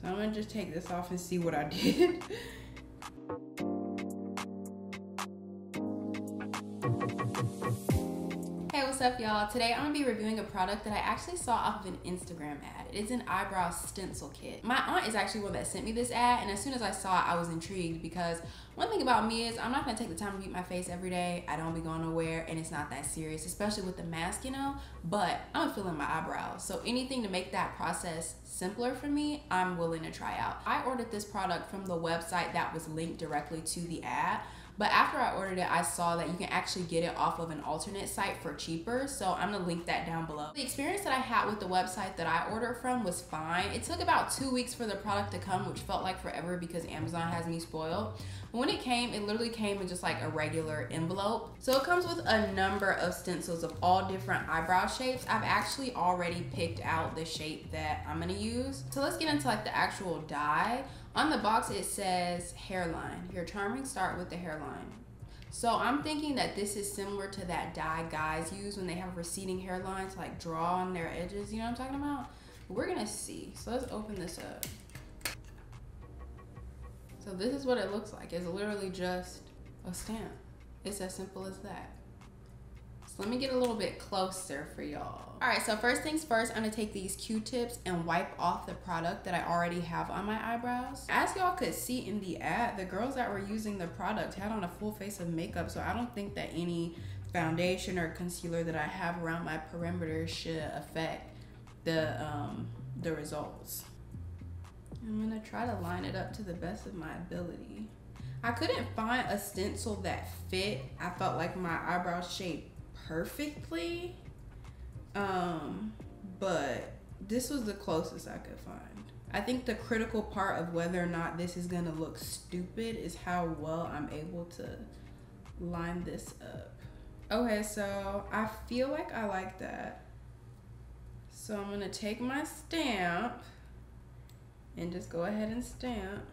So I'm gonna just take this off and see what I did. Hey, what's up y'all? Today I'm gonna be reviewing a product that I actually saw off of an Instagram ad. It's an eyebrow stencil kit. My aunt is actually one that sent me this ad, and as soon as I saw it, I was intrigued because one thing about me is I'm not gonna take the time to beat my face every day. I don't be going nowhere, and it's not that serious, especially with the mask, you know, but I'm feeling my eyebrows. So anything to make that process simpler for me, I'm willing to try out. I ordered this product from the website that was linked directly to the ad. But after I ordered it, I saw that you can actually get it off of an alternate site for cheaper. So I'm gonna link that down below. The experience that I had with the website that I ordered from was fine. It took about 2 weeks for the product to come, which felt like forever because Amazon has me spoiled. But when it came, it literally came in just like a regular envelope. So it comes with a number of stencils of all different eyebrow shapes. I've actually already picked out the shape that I'm gonna use. So let's get into like the actual die. On the box, it says hairline. Your charming start with the hairline. So I'm thinking that this is similar to that dye guys use when they have receding hairlines to like draw on their edges. You know what I'm talking about? We're gonna see. So let's open this up. So this is what it looks like. It's literally just a stamp. It's as simple as that. So let me get a little bit closer for y'all. All right, so first things first, I'm gonna take these Q-tips and wipe off the product that I already have on my eyebrows. As y'all could see in the ad, the girls that were using the product had on a full face of makeup, so I don't think that any foundation or concealer that I have around my perimeter should affect the results. I'm gonna try to line it up to the best of my ability. I couldn't find a stencil that fit. I felt like my eyebrow shape perfectly, but this was the closest I could find. I think the critical part of whether or not this is gonna look stupid is how well I'm able to line this up. Okay, so I feel like I like that. So I'm gonna take my stamp and just go ahead and stamp.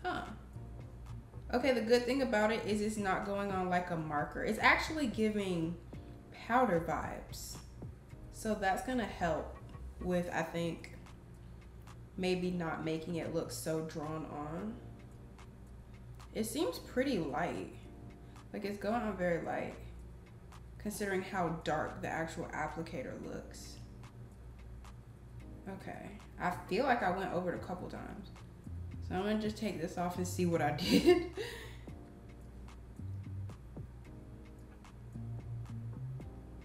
Huh. Okay, the good thing about it is it's not going on like a marker. It's actually giving powder vibes. So that's gonna help with, I think, maybe not making it look so drawn on. It seems pretty light. Like it's going on very light, considering how dark the actual applicator looks. Okay, I feel like I went over it a couple times. So I'm gonna just take this off and see what I did.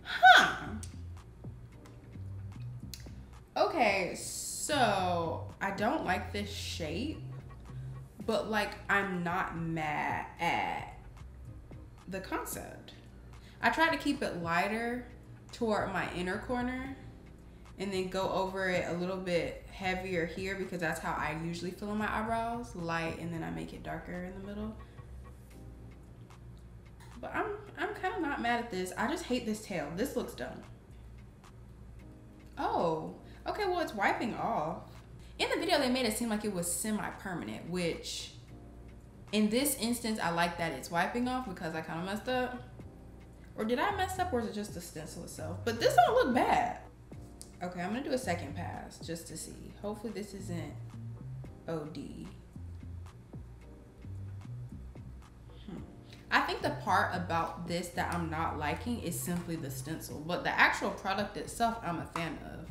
Huh. Okay, so I don't like this shape, but like I'm not mad at the concept. I tried to keep it lighter toward my inner corner and then go over it a little bit heavier here because that's how I usually fill in my eyebrows, light, and then I make it darker in the middle. But I'm kind of not mad at this. I just hate this tail. This looks dumb. Oh, okay, well it's wiping off. In the video, they made it seem like it was semi-permanent, which in this instance, I like that it's wiping off because I kind of messed up. Or did I mess up or is it just the stencil itself? But this don't look bad. Okay, I'm gonna do a second pass just to see. Hopefully this isn't OD. I think the part about this that I'm not liking is simply the stencil, but the actual product itself, I'm a fan of.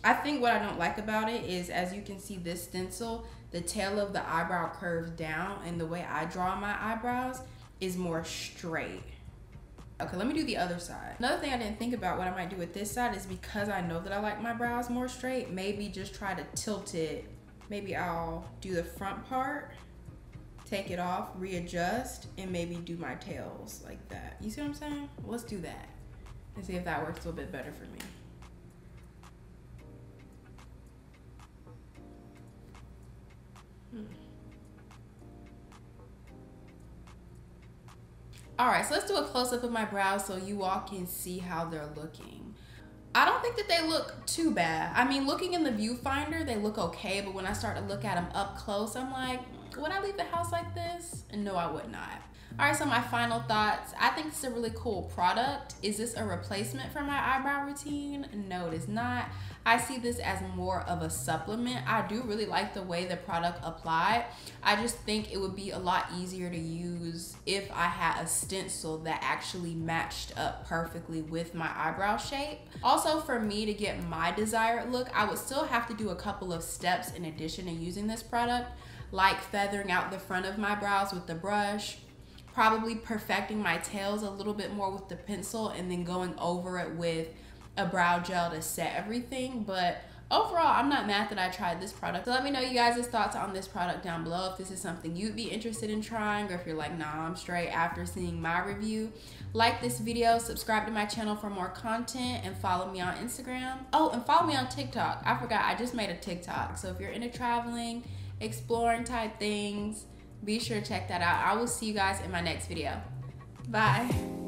I think what I don't like about it is, as you can see this stencil, the tail of the eyebrow curves down, and the way I draw my eyebrows is more straight. Okay, let me do the other side. Another thing I didn't think about what I might do with this side is because I know that I like my brows more straight, maybe just try to tilt it. Maybe I'll do the front part, take it off, readjust, and maybe do my tails like that. You see what I'm saying? Well, let's do that and see if that works a little bit better for me. All right, so let's do a close-up of my brows so you all can see how they're looking. I don't think that they look too bad. I mean, looking in the viewfinder, they look okay, but when I start to look at them up close, I'm like, would I leave the house like this? And no, I would not. Alright, so my final thoughts. I think it's a really cool product. Is this a replacement for my eyebrow routine? No, it is not. I see this as more of a supplement. I do really like the way the product applied. I just think it would be a lot easier to use if I had a stencil that actually matched up perfectly with my eyebrow shape. Also, for me to get my desired look, I would still have to do a couple of steps in addition to using this product, like feathering out the front of my brows with the brush, probably perfecting my tails a little bit more with the pencil, and then going over it with a brow gel to set everything. But overall, I'm not mad that I tried this product. So let me know you guys' thoughts on this product down below, if this is something you'd be interested in trying, or if you're like, nah, I'm straight after seeing my review. Like this video, subscribe to my channel for more content, and follow me on Instagram. Oh, and follow me on TikTok. I forgot, I just made a TikTok. So if you're into traveling, exploring type things, be sure to check that out. I will see you guys in my next video. Bye.